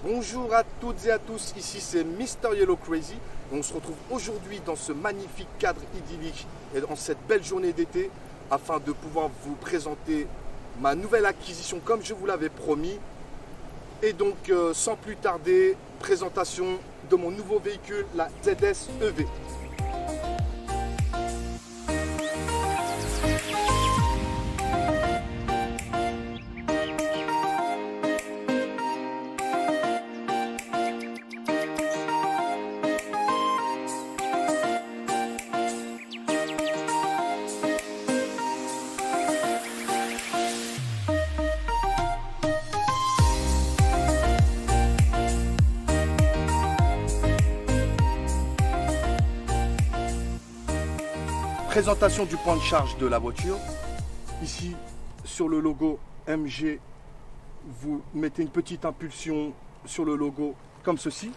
Bonjour à toutes et à tous, ici c'est Mr Yellow Crazy et on se retrouve aujourd'hui dans ce magnifique cadre idyllique et dans cette belle journée d'été afin de pouvoir vous présenter ma nouvelle acquisition comme je vous l'avais promis. Et donc sans plus tarder, présentation de mon nouveau véhicule, la ZS EV. Présentation du point de charge de la voiture. Ici, sur le logo MG, vous mettez une petite impulsion sur le logo comme ceci.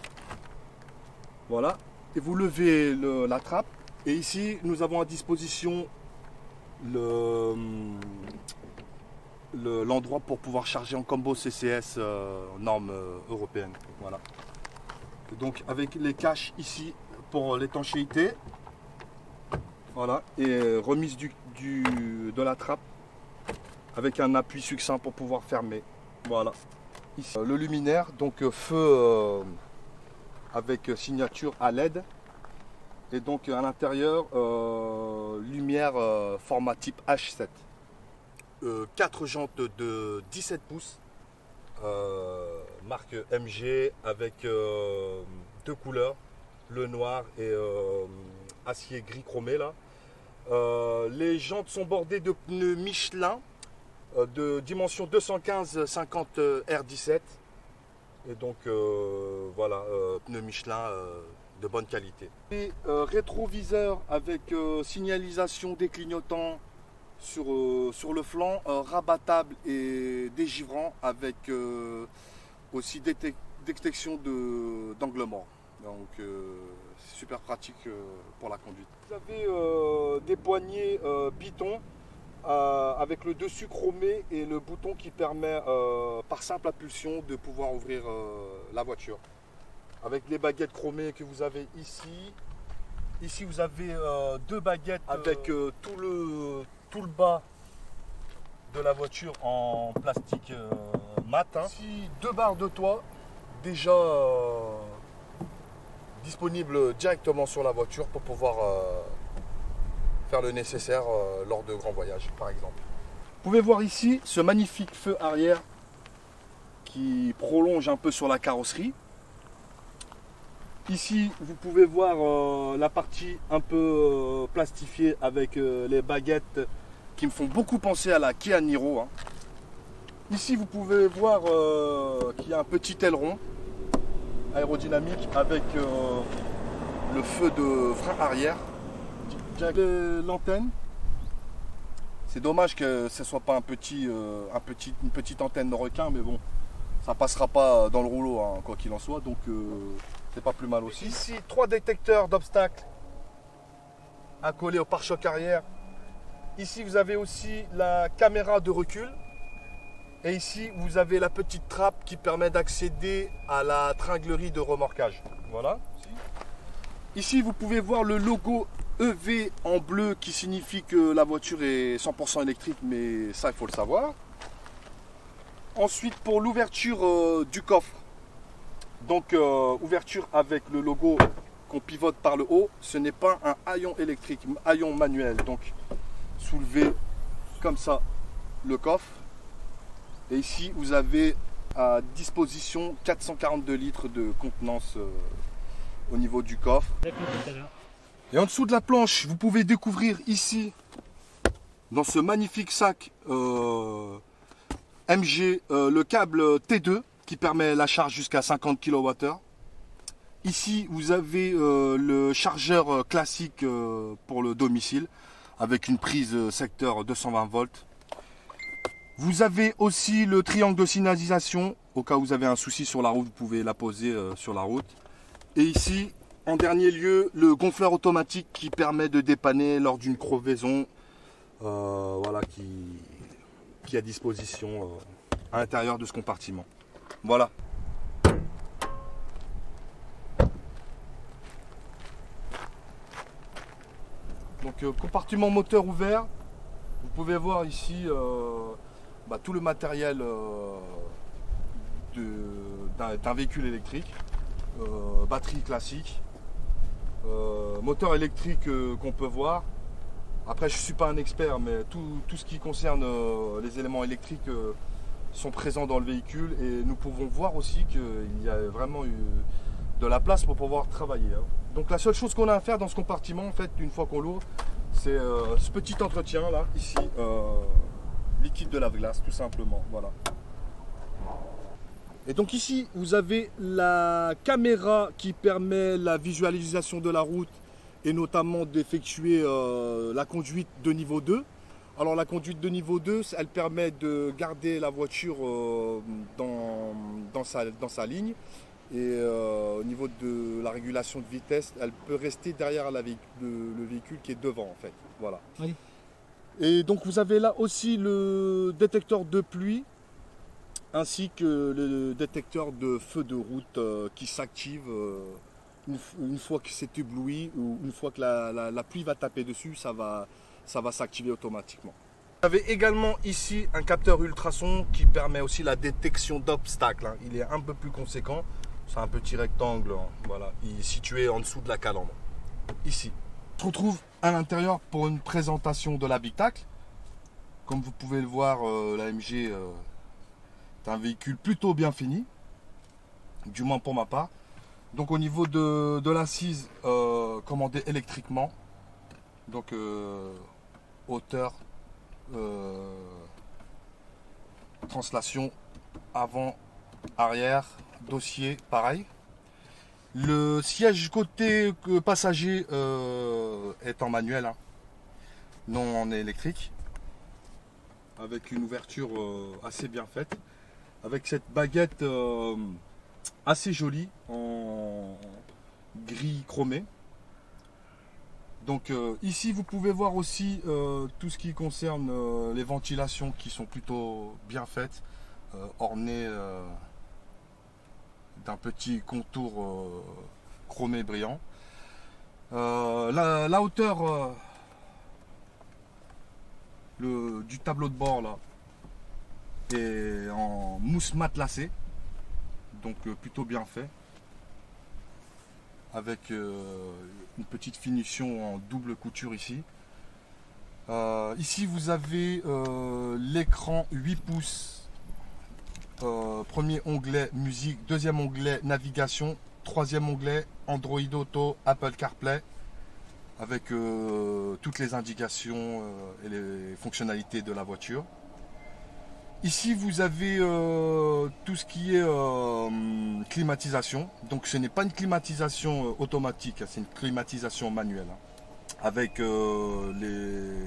Voilà. Et vous levez la trappe. Et ici, nous avons à disposition l'endroit pour pouvoir charger en combo CCS normes européennes. Voilà. Et donc avec les caches ici pour l'étanchéité. Voilà, et remise de la trappe avec un appui succinct pour pouvoir fermer. Voilà. Ici, le luminaire, donc feu avec signature à LED. Et donc à l'intérieur, lumière format type H7. 4 jantes de 17 pouces, marque MG avec deux couleurs, le noir et acier gris chromé là. Les jantes sont bordées de pneus Michelin de dimension 215-50 R17 et donc voilà, pneus Michelin de bonne qualité. Et rétroviseur avec signalisation des clignotants sur le flanc, rabattable et dégivrant avec aussi détection d'angle mort. Donc c'est super pratique pour la conduite. Vous avez des poignées Python avec le dessus chromé et le bouton qui permet par simple impulsion de pouvoir ouvrir la voiture. Avec les baguettes chromées que vous avez ici. Ici vous avez deux baguettes avec tout le bas de la voiture en plastique mat. Ici deux barres de toit déjà disponible directement sur la voiture pour pouvoir faire le nécessaire lors de grands voyages par exemple. Vous pouvez voir ici ce magnifique feu arrière qui prolonge un peu sur la carrosserie. Ici vous pouvez voir la partie un peu plastifiée avec les baguettes qui me font beaucoup penser à la Kia Niro. Ici vous pouvez voir qu'il y a un petit aileron aérodynamique avec le feu de frein arrière. L'antenne, c'est dommage que ce ne soit pas une petite antenne de requin, mais bon, ça passera pas dans le rouleau quoi qu'il en soit, donc c'est pas plus mal aussi. Ici 3 détecteurs d'obstacles accolés au pare-choc arrière. Ici vous avez aussi la caméra de recul. Et ici, vous avez la petite trappe qui permet d'accéder à la tringlerie de remorquage. Voilà. Ici, vous pouvez voir le logo EV en bleu qui signifie que la voiture est 100% électrique, mais ça, il faut le savoir. Ensuite, pour l'ouverture du coffre, donc ouverture avec le logo qu'on pivote par le haut, ce n'est pas un haillon électrique, haillon manuel. Donc, soulevez comme ça le coffre. Et ici, vous avez à disposition 442 litres de contenance au niveau du coffre. Et en dessous de la planche, vous pouvez découvrir ici, dans ce magnifique sac MG, le câble T2 qui permet la charge jusqu'à 50 kWh. Ici, vous avez le chargeur classique pour le domicile avec une prise secteur 220 volts. Vous avez aussi le triangle de signalisation. Au cas où vous avez un souci sur la route, vous pouvez la poser sur la route. Et ici, en dernier lieu, le gonfleur automatique qui permet de dépanner lors d'une crevaison. Voilà, qui est à disposition à l'intérieur de ce compartiment. Voilà. Donc compartiment moteur ouvert. Vous pouvez voir ici tout le matériel d'un véhicule électrique. Batterie classique. Moteur électrique qu'on peut voir. Après, je ne suis pas un expert, mais tout ce qui concerne les éléments électriques sont présents dans le véhicule et nous pouvons voir aussi qu'il y a vraiment eu de la place pour pouvoir travailler. Hein. Donc la seule chose qu'on a à faire dans ce compartiment, en fait, une fois qu'on l'ouvre, c'est ce petit entretien là, ici, liquide de lave-glace, tout simplement. Voilà. Et donc ici, vous avez la caméra qui permet la visualisation de la route et notamment d'effectuer la conduite de niveau 2. Alors la conduite de niveau 2, elle permet de garder la voiture dans sa ligne. Et au niveau de la régulation de vitesse, elle peut rester derrière le véhicule qui est devant en fait. Voilà. Oui. Et donc vous avez là aussi le détecteur de pluie ainsi que le détecteur de feu de route qui s'active une fois que c'est ébloui ou une fois que la pluie va taper dessus, ça va s'activer automatiquement. Vous avez également ici un capteur ultrason qui permet aussi la détection d'obstacles. Hein. Il est un peu plus conséquent. C'est un petit rectangle, hein. Voilà. Il est situé en dessous de la calandre. Ici. On se retrouve à l'intérieur pour une présentation de l'habitacle. Comme vous pouvez le voir, la MG est un véhicule plutôt bien fini. Du moins pour ma part. Donc au niveau de l'assise commandée électriquement, donc hauteur, translation avant, arrière, dossier pareil. Le siège côté passager est en manuel, hein, non en électrique, avec une ouverture assez bien faite, avec cette baguette assez jolie en gris chromé. Donc ici vous pouvez voir aussi tout ce qui concerne les ventilations qui sont plutôt bien faites, ornées d'un petit contour chromé brillant. La hauteur du tableau de bord là est en mousse matelassée, donc plutôt bien fait, avec une petite finition en double couture ici. Ici vous avez l'écran 8 pouces, premier onglet musique, deuxième onglet navigation, troisième onglet Android Auto, Apple CarPlay, avec toutes les indications et les fonctionnalités de la voiture. Ici vous avez tout ce qui est climatisation. Donc ce n'est pas une climatisation automatique, c'est une climatisation manuelle, hein, avec le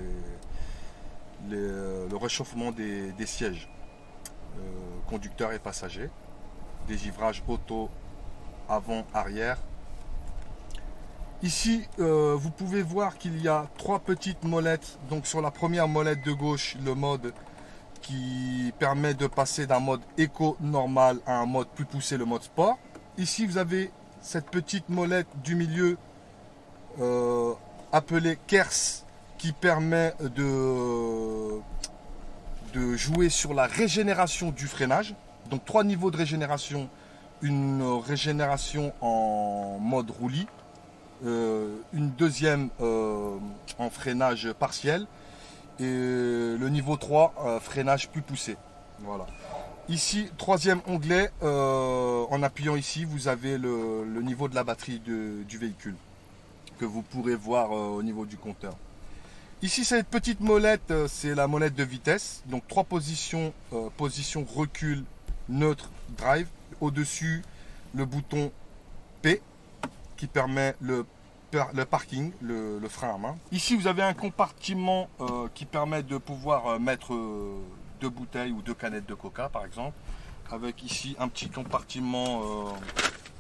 réchauffement des sièges, conducteurs et passagers, dégivrage auto avant, arrière. Ici vous pouvez voir qu'il y a 3 petites molettes. Donc sur la première molette de gauche, le mode qui permet de passer d'un mode éco normal à un mode plus poussé, le mode sport. Ici vous avez cette petite molette du milieu appelée KERS, qui permet de jouer sur la régénération du freinage. Donc 3 niveaux de régénération, une régénération en mode roulis, une deuxième en freinage partiel, et le niveau 3, freinage plus poussé. Voilà. Ici, troisième onglet, en appuyant ici, vous avez le niveau de la batterie du véhicule, que vous pourrez voir au niveau du compteur. Ici, cette petite molette, c'est la molette de vitesse. Donc 3 positions, position recul, neutre, drive. Au-dessus, le bouton P qui permet le parking, le frein à main. Ici, vous avez un compartiment qui permet de pouvoir mettre 2 bouteilles ou 2 canettes de coca, par exemple. Avec ici un petit compartiment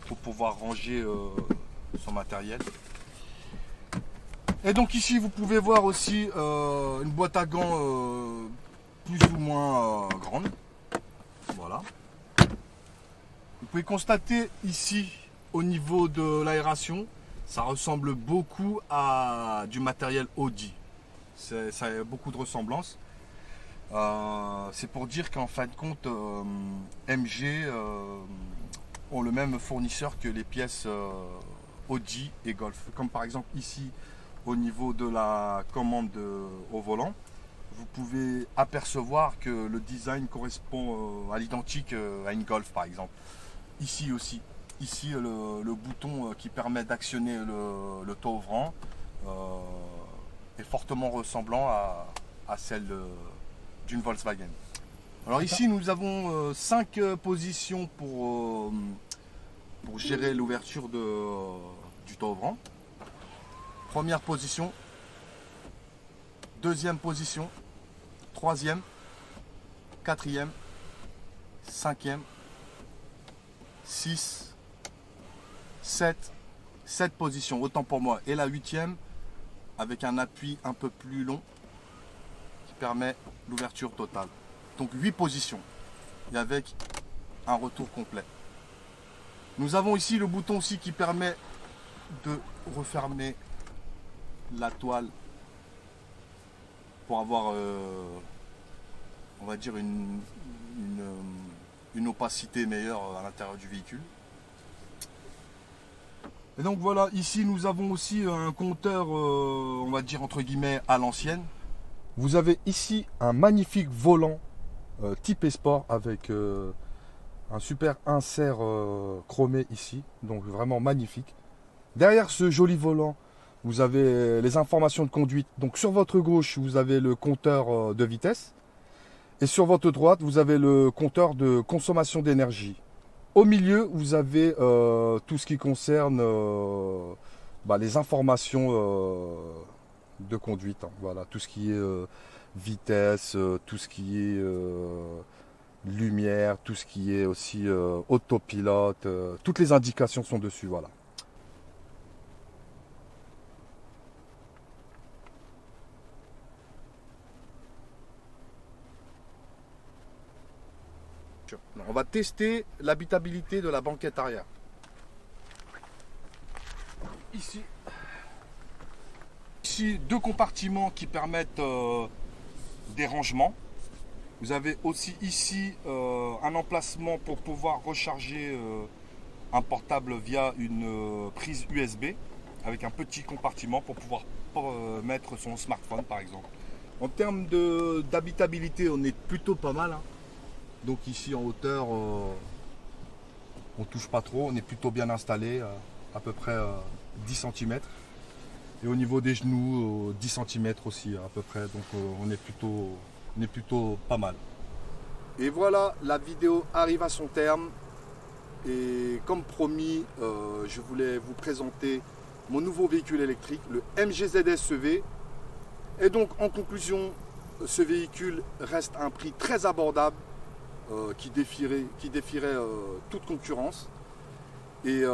pour pouvoir ranger son matériel. Et donc ici, vous pouvez voir aussi une boîte à gants plus ou moins grande. Voilà. Vous pouvez constater ici, au niveau de l'aération, Ça ressemble beaucoup à du matériel Audi. Ça a beaucoup de ressemblances. C'est pour dire qu'en fin de compte, MG ont le même fournisseur que les pièces Audi et Golf. Comme par exemple ici, au niveau de la commande au volant, vous pouvez apercevoir que le design correspond à l'identique à une Golf par exemple. Ici aussi. Ici, le bouton qui permet d'actionner le toit ouvrant est fortement ressemblant à celle d'une Volkswagen. Alors ici, nous avons 5 positions pour gérer l'ouverture du toit ouvrant. Première position, deuxième position, troisième, quatrième, cinquième, 6, 7 positions, autant pour moi. Et la 8e, avec un appui un peu plus long, qui permet l'ouverture totale. Donc 8 positions, et avec un retour complet. Nous avons ici le bouton aussi qui permet de refermer la toile pour avoir, on va dire, une opacité meilleure à l'intérieur du véhicule. Et donc voilà, ici nous avons aussi un compteur, on va dire entre guillemets à l'ancienne. Vous avez ici un magnifique volant type Sport avec un super insert chromé ici, donc vraiment magnifique. Derrière ce joli volant, vous avez les informations de conduite. Donc sur votre gauche, vous avez le compteur de vitesse. Et sur votre droite, vous avez le compteur de consommation d'énergie. Au milieu, vous avez tout ce qui concerne les informations de conduite. Hein. Voilà, tout ce qui est vitesse, tout ce qui est lumière, tout ce qui est aussi autopilote. Toutes les indications sont dessus. Voilà. On va tester l'habitabilité de la banquette arrière. Ici, 2 compartiments qui permettent des rangements. Vous avez aussi ici un emplacement pour pouvoir recharger un portable via une prise USB avec un petit compartiment pour pouvoir mettre son smartphone par exemple. En termes d'habitabilité, on est plutôt pas mal. Hein. Donc ici en hauteur, on touche pas trop, on est plutôt bien installé, à peu près 10 cm. Et au niveau des genoux, 10 cm aussi à peu près, donc on est plutôt pas mal. Et voilà, la vidéo arrive à son terme. Et comme promis, je voulais vous présenter mon nouveau véhicule électrique, le MG ZS EV. Et donc en conclusion, ce véhicule reste à un prix très abordable. Qui défierait toute concurrence et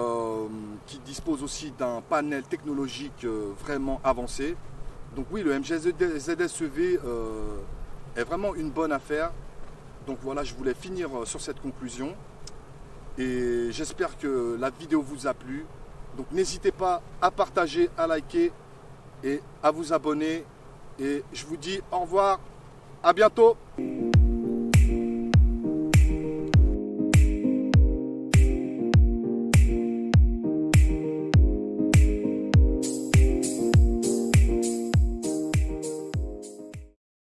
qui dispose aussi d'un panel technologique vraiment avancé. Donc oui, le MG ZS EV est vraiment une bonne affaire. Donc voilà, je voulais finir sur cette conclusion et j'espère que la vidéo vous a plu. Donc n'hésitez pas à partager, à liker et à vous abonner. Et je vous dis au revoir, à bientôt.